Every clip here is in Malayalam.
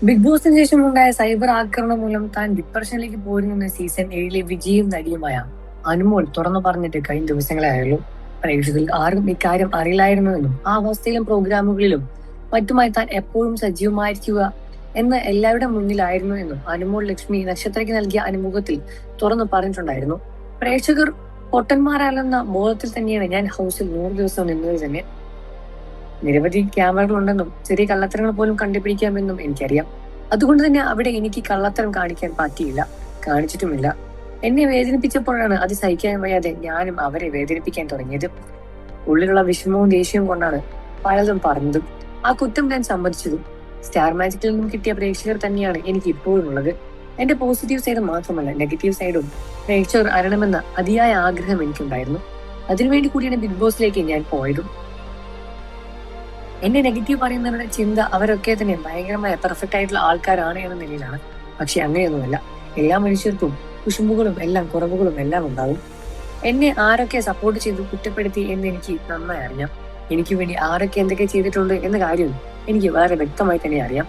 ബിഗ് ബോസിന് ശേഷം ഉണ്ടായ സൈബർ ആക്രമണം മൂലം താൻ ഡിപ്രഷനിലേക്ക് പോരുന്ന സീസൺ 7 വിജയും നടിയുമായ അനുമോൾ തുറന്നു പറഞ്ഞിട്ട് കഴിഞ്ഞ ദിവസങ്ങളെ ആയുള്ളൂ. പ്രേക്ഷകരിൽ ആർക്കും ഇക്കാര്യം അറിയില്ലായിരുന്നുവെന്നും ആ അവസ്ഥയിലും പ്രോഗ്രാമുകളിലും മറ്റുമായി താൻ എപ്പോഴും സജീവമായിരിക്കുക എന്ന് എല്ലാവരുടെ മുന്നിലായിരുന്നു എന്നും അനുമോൾ ലക്ഷ്മി നക്ഷത്രയ്ക്ക് നൽകിയ അനുമുഖത്തിൽ തുറന്നു പറഞ്ഞിട്ടുണ്ടായിരുന്നു. പ്രേക്ഷകർ പൊട്ടന്മാരല്ലെന്ന ബോധത്തിൽ തന്നെയാണ് ഞാൻ ഹൗസിൽ 100 ദിവസം നിന്നത് തന്നെ. നിരവധി ക്യാമറകളുണ്ടെന്നും ചെറിയ കള്ളത്തരങ്ങൾ പോലും കണ്ടുപിടിക്കാമെന്നും എനിക്കറിയാം. അതുകൊണ്ട് തന്നെ അവിടെ എനിക്ക് കള്ളത്തരം കാണിക്കാൻ പറ്റിയില്ല, കാണിച്ചിട്ടുമില്ല. എന്നെ വേദനിപ്പിച്ചപ്പോഴാണ് അത് സഹിക്കാൻ വയ്യാതെ ഞാനും അവരെ വേദനിപ്പിക്കാൻ തുടങ്ങിയത്. ഉള്ളിലുള്ള വിഷമവും ദേഷ്യവും കൊണ്ടാണ് പലതും പറഞ്ഞതും ആ കുറ്റം ഞാൻ സമ്മതിച്ചതും. സ്റ്റാർ മാജിക്കിൽ നിന്നും കിട്ടിയ പ്രേക്ഷകർ തന്നെയാണ് എനിക്ക് ഇപ്പോഴും ഉള്ളത്. എന്റെ പോസിറ്റീവ് സൈഡ് മാത്രമല്ല നെഗറ്റീവ് സൈഡും പ്രേക്ഷകർ അറിയണമെന്ന അതിയായ ആഗ്രഹം എനിക്കുണ്ടായിരുന്നു. അതിനുവേണ്ടി കൂടിയാണ് ബിഗ് ബോസിലേക്ക് ഞാൻ പോയതും. എന്നെ നെഗറ്റീവ് പറയുന്നവരുടെ ചിന്ത അവരൊക്കെ തന്നെ ഭയങ്കരമായ പെർഫെക്റ്റ് ആയിട്ടുള്ള ആൾക്കാരാണ് എന്ന നിലയിലാണ്. പക്ഷെ അങ്ങനെയൊന്നുമല്ല. എല്ലാ മനുഷ്യർക്കും കുശുമ്പുകളും എല്ലാം കുറവുകളും എല്ലാം ഉണ്ടാവും. എന്നെ ആരൊക്കെ സപ്പോർട്ട് ചെയ്തു കുറ്റപ്പെടുത്തി എന്ന് എനിക്ക് നന്നായി അറിയാം. എനിക്ക് വേണ്ടി ആരൊക്കെ എന്തൊക്കെ ചെയ്തിട്ടുണ്ട് എന്ന കാര്യവും എനിക്ക് വളരെ വ്യക്തമായി തന്നെ അറിയാം.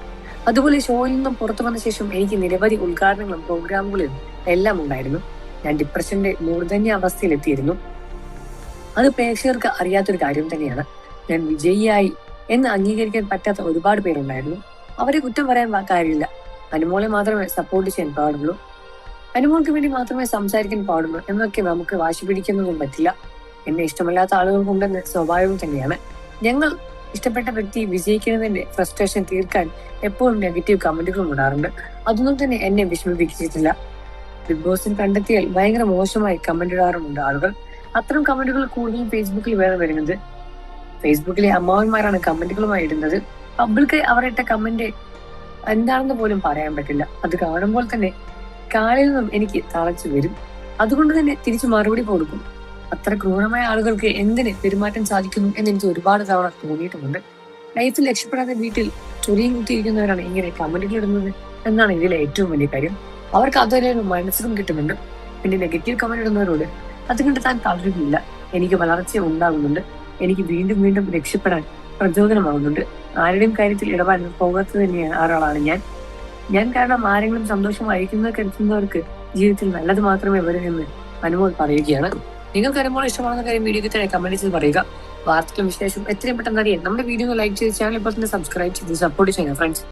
അതുപോലെ ഷോയിൽ നിന്നും പുറത്തു വന്ന ശേഷം എനിക്ക് നിരവധി ഉദ്ഘാടനങ്ങളും പ്രോഗ്രാമുകളും എല്ലാം ഉണ്ടായിരുന്നു. ഞാൻ ഡിപ്രഷന്റെ മൂർധന്യ അവസ്ഥയിലെത്തിയിരുന്നു. അത് പ്രേക്ഷകർക്ക് അറിയാത്തൊരു കാര്യം തന്നെയാണ്. ഞാൻ വിജയിയായി എന്ന് അംഗീകരിക്കാൻ പറ്റാത്ത ഒരുപാട് പേരുണ്ടായിരുന്നു. അവരെ കുറ്റം പറയാൻ കാര്യമില്ല. അനുമോളെ മാത്രമേ സപ്പോർട്ട് ചെയ്യാൻ പാടുള്ളൂ, അനുമോൾക്ക് വേണ്ടി മാത്രമേ സംസാരിക്കാൻ പാടുള്ളൂ എന്നൊക്കെ നമുക്ക് വാശി പിടിക്കുന്നതും പറ്റില്ല. എന്നെ ഇഷ്ടമല്ലാത്ത ആളുകൾക്കുണ്ടെന്ന് സ്വാഭാവികം തന്നെയാണ്. ഞങ്ങൾ ഇഷ്ടപ്പെട്ട വ്യക്തി വിജയിക്കുന്നതിന്റെ ഫ്രസ്ട്രേഷൻ തീർക്കാൻ എപ്പോഴും നെഗറ്റീവ് കമന്റുകളും ഉണ്ടാറുണ്ട്. അതൊന്നും തന്നെ എന്നെ വിഷമിപ്പിച്ചിട്ടില്ല. ബിഗ് ബോസിന് കണ്ടെത്തിയാൽ ഭയങ്കര മോശമായി കമന്റ് ഇടാറുമുണ്ട് ആളുകൾ. അത്തരം കമന്റുകൾ കൂടുതലും ഫേസ്ബുക്കിൽ വേറെ വരുന്നത്. ഫേസ്ബുക്കിലെ അമ്മാവന്മാരാണ് കമന്റുകളുമായി ഇടുന്നത്. പബ്ലിക്കായി അവർ ഇട്ട കമന്റ് എന്താണെന്ന് പോലും പറയാൻ പറ്റില്ല. അത് കാണുമ്പോൾ തന്നെ കാലിൽ നിന്നും എനിക്ക് തളച്ചു വരും. അതുകൊണ്ട് തന്നെ തിരിച്ചു മറുപടി കൊടുക്കും. അത്ര ക്രൂരമായ ആളുകൾക്ക് എന്തിന് പെരുമാറ്റം സാധിക്കുന്നു എന്ന് എനിക്ക് ഒരുപാട് തവണ തോന്നിയിട്ടുമുണ്ട്. ലൈഫിൽ രക്ഷപ്പെടാതെ വീട്ടിൽ ചൊറിയും കുത്തിയിരിക്കുന്നവരാണ് ഇങ്ങനെ കമന്റുകൾ ഇടുന്നത് എന്നാണ് ഇതിലെ ഏറ്റവും വലിയ കാര്യം. അവർക്ക് അതൊരു മനസ്സിലും കിട്ടുന്നുണ്ട്. പിന്നെ നെഗറ്റീവ് കമന്റ് ഇടുന്നവരോട് അതുകൊണ്ട് താൻ തളരുന്നില്ല, എനിക്ക് വളർച്ച ഉണ്ടാകുന്നുണ്ട്, എനിക്ക് വീണ്ടും വീണ്ടും രക്ഷപ്പെടാൻ പ്രചോദനമാകുന്നുണ്ട്, ആരുടെയും കാര്യത്തിൽ ഇടപാട് പോകാത്ത തന്നെയാണ് ആളാണ് ഞാൻ കാരണം ആരെങ്കിലും സന്തോഷമായിരിക്കുന്നത് കരുതുന്നവർക്ക് ജീവിതത്തിൽ നല്ലത് മാത്രമേ വരൂ എന്ന് അനുമോൾ പറയുകയാണ്. നിങ്ങൾക്ക് അനുമോൾ ഇഷ്ടമാണെന്ന കാര്യം വീഡിയോയ്ക്ക് തന്നെ കമന്റ് ചെയ്ത് പറയുക. വാർത്തകളും വിശേഷം എത്രയും പെട്ടെന്ന് അറിയാൻ നമ്മുടെ വീഡിയോ ലൈക്ക് ചെയ്ത് ചാനൽ ഇപ്പോൾ തന്നെ സബ്സ്ക്രൈബ് ചെയ്ത് സപ്പോർട്ട് ചെയ്യുക ഫ്രണ്ട്സ്.